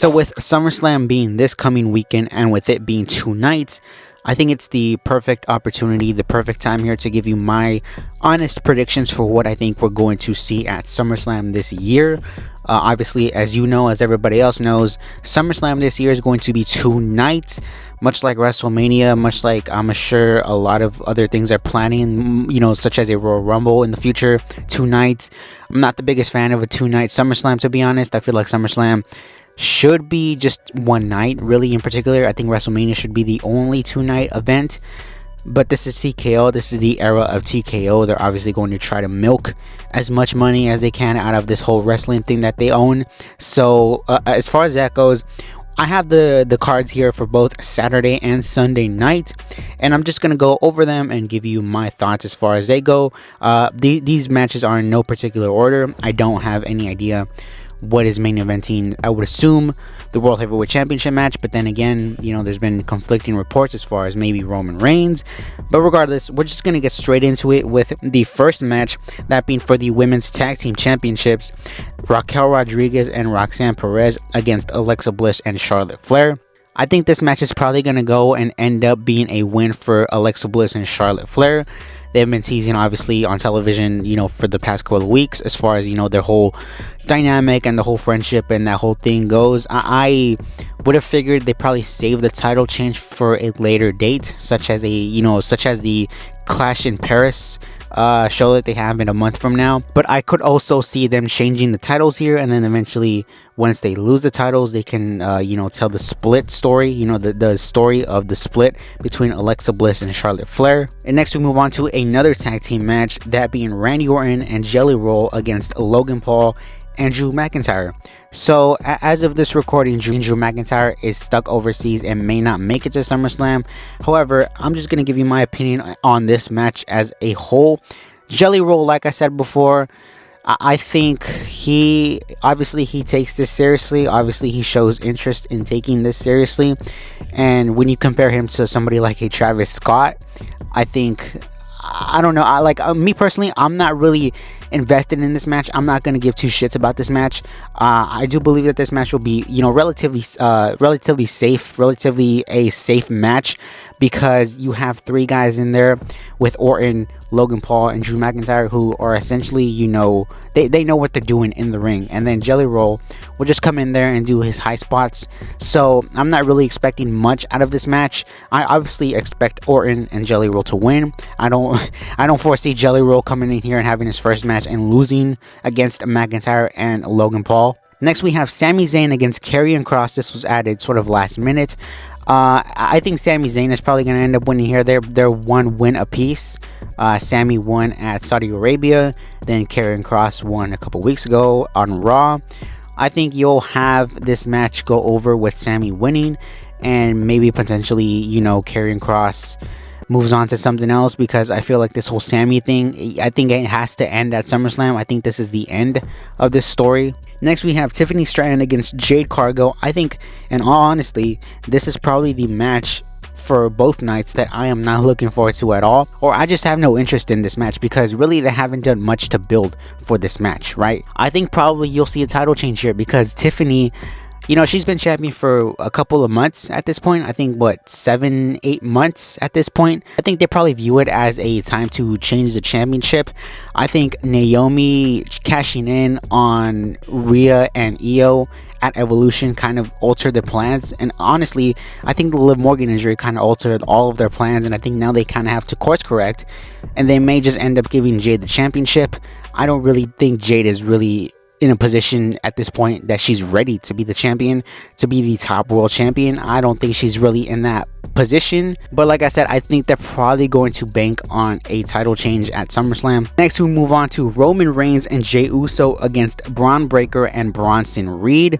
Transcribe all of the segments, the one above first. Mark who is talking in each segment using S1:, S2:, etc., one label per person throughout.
S1: So with SummerSlam being this coming weekend and with it being 2 nights, I think it's the perfect opportunity, the perfect time here to give you my honest predictions for what I think we're going to see at SummerSlam this year. Obviously, as you know, as everybody else knows, SummerSlam this year is going to be 2 nights, much like WrestleMania, much like I'm sure a lot of other things are planning, such as a Royal Rumble in the future, 2 nights. I'm not the biggest fan of a 2 night SummerSlam, to be honest. I feel like SummerSlam should be just 1 night, really. In particular, I think WrestleMania should be the only 2 night event, but this is TKO. This is the era of TKO. They're obviously going to try to milk as much money as they can out of this whole wrestling thing that they own. So as far as that goes, I have the cards here for both Saturday and Sunday night, and I'm just going to go over them and give you my thoughts as far as they go. These matches are in no particular order. I don't have any idea what is main eventing. I would assume the World Heavyweight Championship match, but then again, there's been conflicting reports as far as maybe Roman Reigns. But regardless, we're just going to get straight into it with the first match, that being for the Women's Tag Team Championships, Raquel Rodriguez and Roxanne Perez against Alexa Bliss and Charlotte Flair. I think this match is probably going to go and end up being a win for Alexa Bliss and Charlotte Flair. They've been teasing, obviously, on television, for the past couple of weeks, as far as, their whole dynamic and the whole friendship and that whole thing goes. I would have figured they probably saved the title change for a later date, such as the Clash in Paris show that they have in a month from now. But I could also see them changing the titles here, and then eventually, once they lose the titles, they can tell the split story, the story of the split between Alexa Bliss and Charlotte Flair. And next we move on to another tag team match, that being Randy Orton and Jelly Roll against Logan Paul and Drew McIntyre. So as of this recording, Drew McIntyre is stuck overseas and may not make it to SummerSlam. However, I'm just going to give you my opinion on this match as a whole. Jelly Roll, like I said before, I think he takes this seriously. Obviously, he shows interest in taking this seriously. And when you compare him to somebody like a Travis Scott, I think, I don't know. Me personally, I'm not really invested in this match. I'm not going to give two shits about this match. I do believe that this match will be, relatively safe, relatively a safe match, because you have three guys in there with Orton, Logan Paul, and Drew McIntyre, who are essentially, they know what they're doing in the ring. And then Jelly Roll will just come in there and do his high spots. So I'm not really expecting much out of this match. I obviously expect Orton and Jelly Roll to win. I don't foresee Jelly Roll coming in here and having his first match and losing against McIntyre and Logan Paul. Next, we have Sami Zayn against Karrion Kross. This was added sort of last minute. I think Sami Zayn is probably going to end up winning here. They're one win apiece. Sami won at Saudi Arabia. Then Karrion Kross won a couple weeks ago on Raw. I think you'll have this match go over with Sami winning, and maybe potentially, Karrion Kross moves on to something else, because I feel like this whole Sami thing, I think it has to end at SummerSlam. I think this is the end of this story. Next, we have Tiffany Stratton against Jade Cargill. I think, in all honesty, this is probably the match for both nights that I am not looking forward to at all, or I just have no interest in this match, because really they haven't done much to build for this match, right? I think probably you'll see a title change here, because Tiffany, she's been champion for a couple of months at this point. I think, 7-8 months at this point. I think they probably view it as a time to change the championship. I think Naomi cashing in on Rhea and Io at Evolution kind of altered their plans. And honestly, I think the Liv Morgan injury kind of altered all of their plans. And I think now they kind of have to course correct. And they may just end up giving Jade the championship. I don't really think Jade is really in a position at this point that she's ready to be the champion, to be the top world champion. I don't think she's really in that position. But like I said, I think they're probably going to bank on a title change at SummerSlam. Next, we move on to Roman Reigns and Jey Uso against Braun Breaker and Bronson Reed.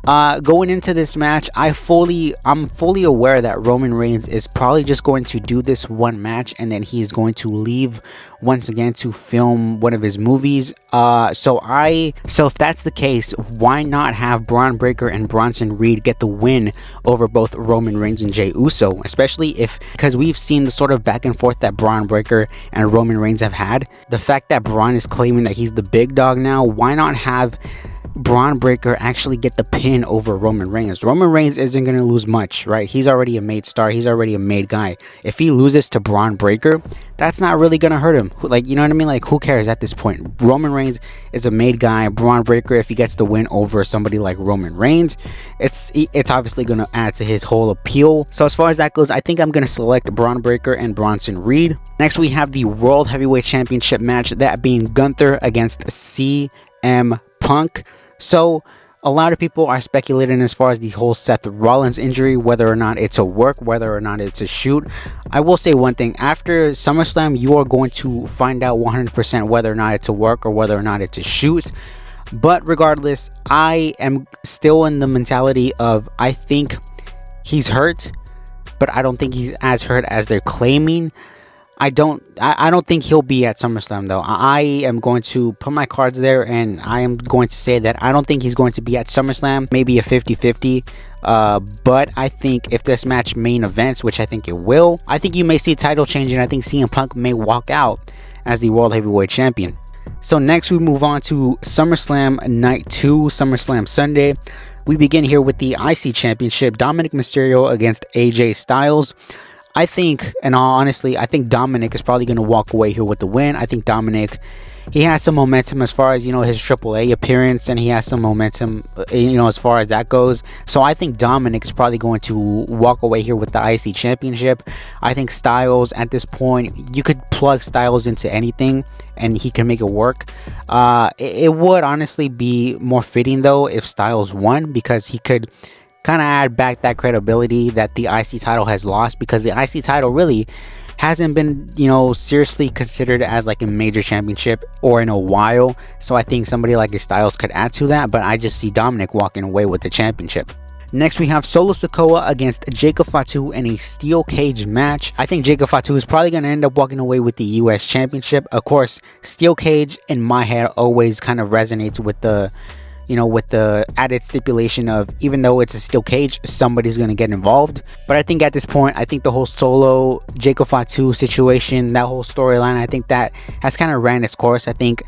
S1: Going into this match, I'm fully aware that Roman Reigns is probably just going to do this one match, and then he is going to leave once again to film one of his movies. So if that's the case, why not have Braun Breaker and Bronson Reed get the win over both Roman Reigns and Jey Uso, especially because we've seen the sort of back and forth that Braun Breaker and Roman Reigns have had. The fact that Braun is claiming that he's the big dog now, why not have Braun Breaker actually get the pin win over Roman Reigns. Roman Reigns isn't going to lose much, right? He's already a made star. He's already a made guy. If he loses to Braun Breaker, that's not really going to hurt him. Like, you know what I mean? Like, who cares at this point? Roman Reigns is a made guy. Braun Breaker, if he gets the win over somebody like Roman Reigns, it's obviously going to add to his whole appeal. So as far as that goes, I think I'm going to select Braun Breaker and Bronson Reed. Next, we have the World Heavyweight Championship match, that being Gunther against CM Punk. So a lot of people are speculating as far as the whole Seth Rollins injury, whether or not it's a work, whether or not it's a shoot. I will say one thing: after SummerSlam, you are going to find out 100% whether or not it's a work or whether or not it's a shoot. But regardless, I am still in the mentality of, I think he's hurt, but I don't think he's as hurt as they're claiming. I don't think he'll be at SummerSlam though. I am going to put my cards there, and I am going to say that I don't think he's going to be at SummerSlam. Maybe a 50-50. But I think if this match main events, which I think it will, I think you may see title change, and I think CM Punk may walk out as the World Heavyweight Champion. So next we move on to SummerSlam Night 2, SummerSlam Sunday. We begin here with the IC Championship, Dominic Mysterio against AJ Styles. I think, and honestly, I think Dominic is probably going to walk away here with the win. I think Dominic, he has some momentum as far as, you know, his AAA appearance, and he has some momentum, you know, as far as that goes. So I think Dominic is probably going to walk away here with the IC Championship. I think Styles, at this point, you could plug Styles into anything and he can make it work. It would honestly be more fitting though if Styles won, because he could kind of add back that credibility that the IC title has lost, because the IC title really hasn't been, you know, seriously considered as like a major championship or in a while. So I think somebody like Styles could add to that, but I just see Dominic walking away with the championship. Next, we have Solo Sikoa against Jacob Fatu in a steel cage match. I think Jacob Fatu is probably going to end up walking away with the US Championship. Of course, steel cage in my head always kind of resonates with the, you know, with the added stipulation of, even though it's a steel cage, somebody's going to get involved. But I think at this point, I think the whole Solo Jacob Fatu situation, that whole storyline, I think that has kind of ran its course. I think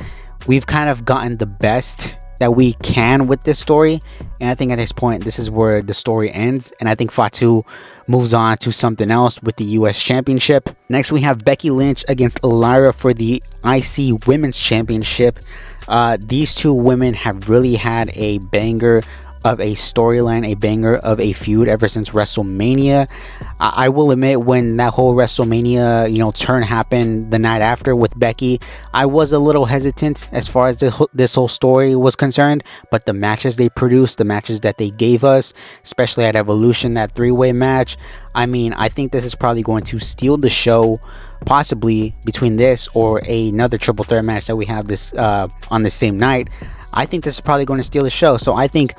S1: we've kind of gotten the best that we can with this story, and I think at this point this is where the story ends, and I think Fatu moves on to something else with the US Championship. Next, we have Becky Lynch against Lyra for the IC Women's Championship. These two women have really had a banger of a storyline, a banger of a feud ever since WrestleMania. I will admit, when that whole WrestleMania, you know, turn happened the night after with Becky, I was a little hesitant as far as this whole story was concerned, but the matches they produced, the matches that they gave us, especially at Evolution, that three-way match, I mean, I think this is probably going to steal the show, possibly between this or another triple threat match that we have this on the same night. I think this is probably going to steal the show. So I think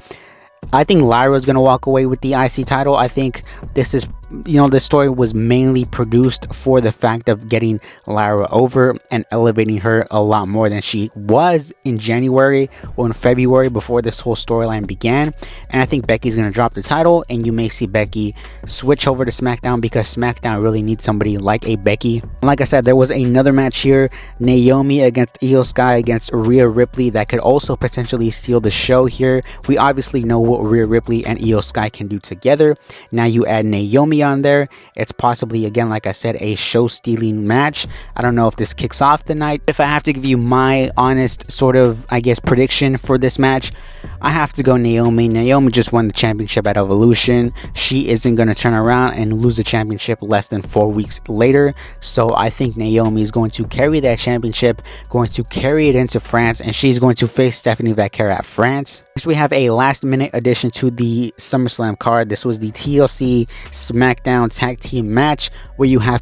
S1: Lyra is going to walk away with the IC title. I think this is, you know, this story was mainly produced for the fact of getting Lyra over and elevating her a lot more than she was in January or in February before this whole storyline began. And I think Becky's going to drop the title, and you may see Becky switch over to SmackDown, because SmackDown really needs somebody like a Becky. Like I said, there was another match here, Naomi against Io Sky against Rhea Ripley, that could also potentially steal the show here. We obviously know what Rhea Ripley and Io Sky can do together. Now you add Naomi on there, it's possibly, again, like I said, a show stealing match. I don't know if this kicks off the night. If I have to give you my honest sort of, I guess, prediction for this match, I have to go Naomi. Naomi just won the championship at Evolution. She isn't going to turn around and lose the championship less than 4 weeks later. So I think Naomi is going to carry that championship, going to carry it into France, and she's going to face Stephanie Vaquer at France. Next, we have a last minute addition to the SummerSlam card. This was the TLC SmackDown tag team match, where you have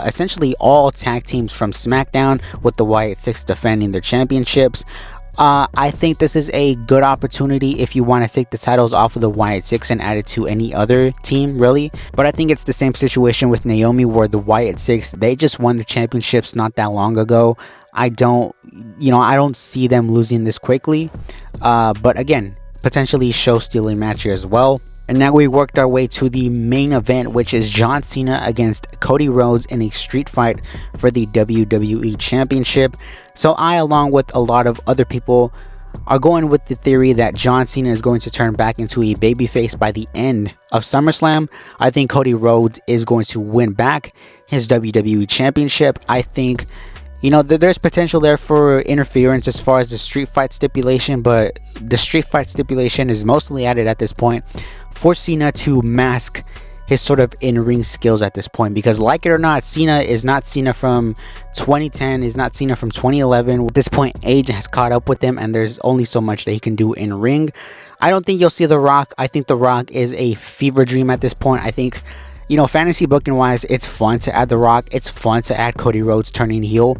S1: essentially all tag teams from SmackDown, with the Wyatt Six defending their championships. I think this is a good opportunity if you want to take the titles off of the Wyatt Six and add it to any other team, really. But I think it's the same situation with Naomi, where the Wyatt Six, they just won the championships not that long ago. I don't see them losing this quickly. But again, potentially show stealing match here as well. And now we worked our way to the main event, which is John Cena against Cody Rhodes in a street fight for the WWE Championship. So I, along with a lot of other people, are going with the theory that John Cena is going to turn back into a babyface by the end of SummerSlam. I think Cody Rhodes is going to win back his WWE Championship. I think, there's potential there for interference as far as the street fight stipulation, but the street fight stipulation is mostly added at this point for Cena to mask his sort of in-ring skills at this point, because like it or not, Cena is not Cena from 2010, is not Cena from 2011. At this point, age has caught up with him, and there's only so much that he can do in ring. I don't think you'll see The Rock. I think The Rock is a fever dream at this point. I think, fantasy booking wise, it's fun to add The Rock. It's fun to add Cody Rhodes turning heel.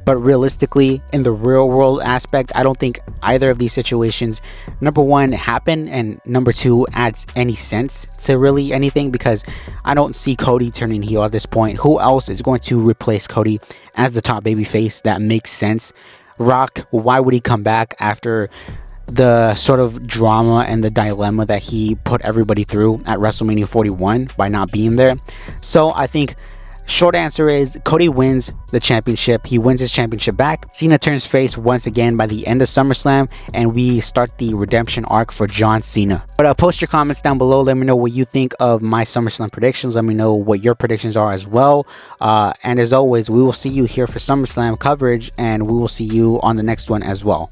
S1: But realistically, in the real world aspect, I don't think either of these situations, number one, happen, and number two, adds any sense to really anything, because I don't see Cody turning heel at this point. Who else is going to replace Cody as the top babyface that makes sense? Rock, why would he come back after the sort of drama and the dilemma that he put everybody through at WrestleMania 41 by not being there? So I think short answer is Cody wins the championship. He wins his championship back. Cena turns face once again by the end of SummerSlam, and we start the redemption arc for John Cena. But post your comments down below. Let me know what you think of my SummerSlam predictions. Let me know what your predictions are as well. And as always, we will see you here for SummerSlam coverage, and we will see you on the next one as well.